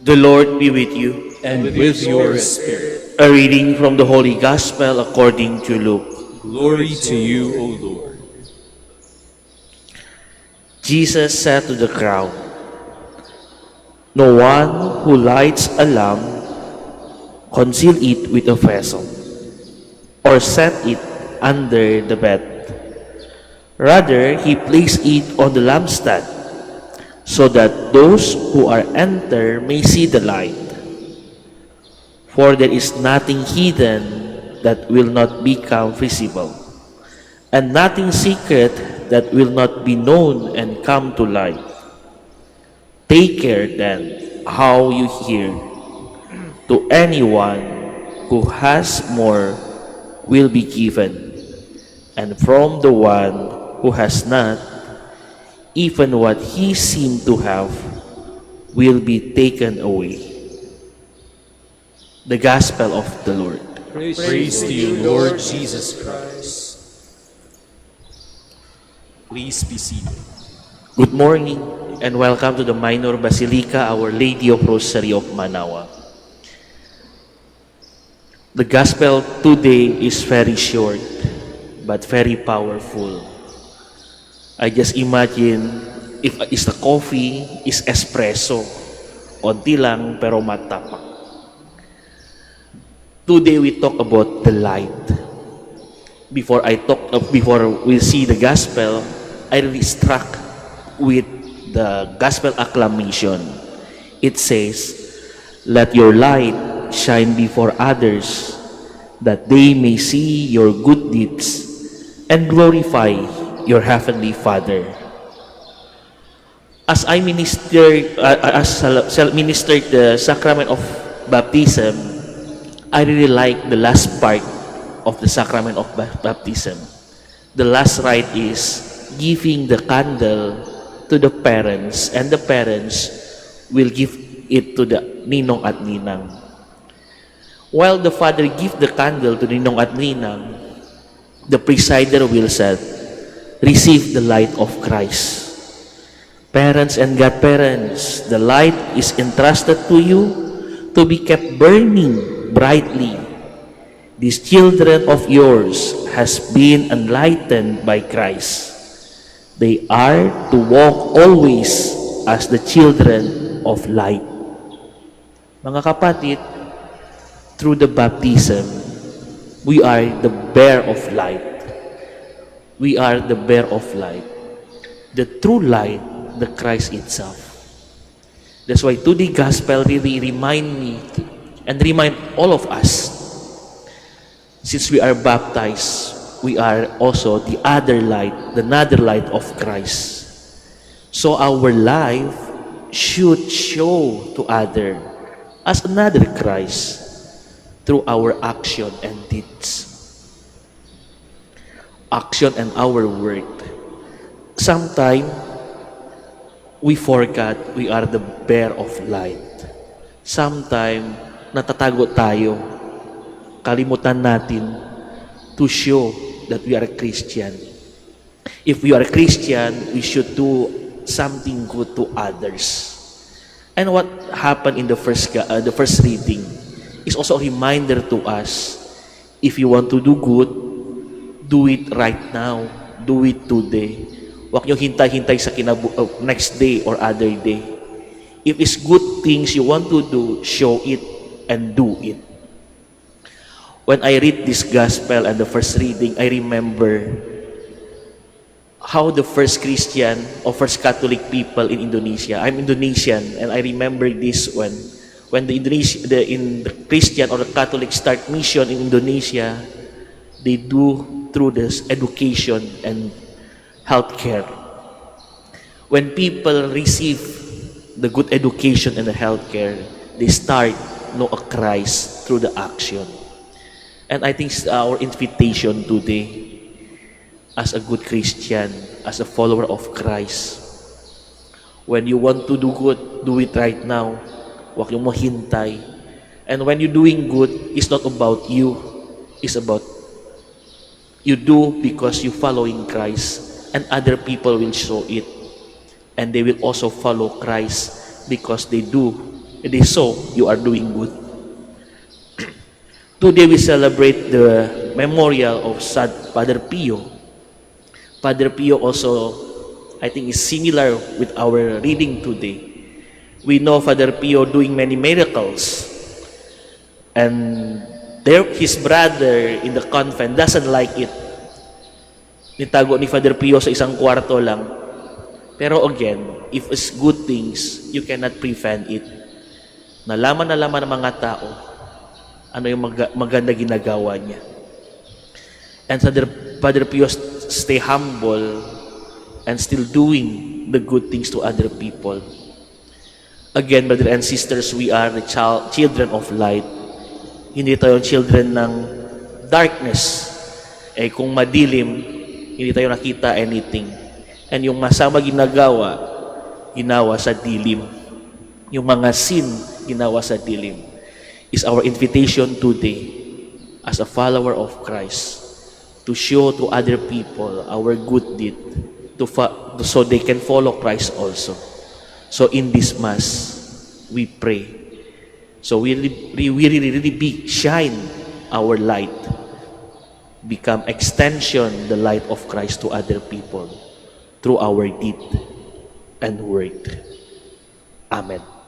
The Lord be with you. And with your spirit. A reading from the Holy Gospel according to Luke. Glory to you, O Lord. Jesus said to the crowd, "No one who lights a lamp conceals it with a vessel, or set it under the bed. Rather, he places it on the lampstand, so that those who are enter may see the light. For there is nothing hidden that will not become visible, and nothing secret that will not be known and come to light. Take care then how you hear. To anyone who has more will be given, and from the one who has not, even what he seemed to have will be taken away." The Gospel of the Lord. Praise to you, Lord Jesus Christ. Please be seated. Good morning and welcome to the Minor Basilica, Our Lady of Rosary of Manaoag. The Gospel today is very short but very powerful. I just imagine if the coffee is espresso, onti lang pero matapak. Today we talk about the light. Before we see the Gospel, I really struck with the Gospel acclamation. It says, "Let your light shine before others, that they may see your good deeds and glorify your heavenly Father." As I ministered the sacrament of baptism, I really like the last part of the sacrament of baptism. The last rite is giving the candle to the parents, and the parents will give it to the ninong at ninang. While the father gives the candle to ninong at ninang, the presider will say, "Receive the light of Christ." Parents and godparents, the light is entrusted to you to be kept burning brightly. These children of yours has been enlightened by Christ. They are to walk always as the children of light. Mga kapatid, through the baptism, we are the bearer of light. We are the bearer of light. The true light, the Christ itself. That's why today's Gospel really remind me and remind all of us, since we are baptized, we are also the other light, the another light of Christ. So our life should show to other as another Christ through our action and deeds. Action and our word. Sometimes we forget we are the bearer of light. Sometimes natatago tayo. Kalimutan natin to show that we are a Christian. If we are a Christian, we should do something good to others. And what happened in the first reading is also a reminder to us, if you want to do good, do it right now. Do it today. Huwag nyo hintay-hintay sa next day or other day. If it's good things you want to do, show it and do it. When I read this Gospel and the first reading, I remember how the first Christian or first Catholic people in Indonesia. I'm Indonesian, and I remember this when the Christian or the Catholic start mission in Indonesia, they do through this education and healthcare. When people receive the good education and the healthcare, they start know a Christ through the action. And I think it's our invitation today as a good Christian, as a follower of Christ. When you want to do good, do it right now. Huwag yung mahintay. And when you're doing good, it's not about you. It's about you do because you follow in Christ, and other people will show it. And they will also follow Christ because they do And so, you are doing good. Today we celebrate the memorial of Father Pio. Father Pio also, I think, is similar with our reading today. We know Father Pio doing many miracles. And his brother in the convent doesn't like it. Nitago ni Father Pio sa isang kwarto lang. Pero again, if it's good things, you cannot prevent it. Nalaman ng mga tao ano yung maganda ginagawa niya. And Father Pio stay humble and still doing the good things to other people. Again, brother and sisters, we are the children of light. Hindi tayo children ng darkness. Kung madilim, hindi tayo nakita anything. And yung masama ginawa sa dilim. Yung mga sin, ginawa sa dilim. Is our invitation today as a follower of Christ to show to other people our good deed so they can follow Christ also. So in this Mass, we pray. So we really shine our light, become extension, the light of Christ to other people through our deed and word. Amen.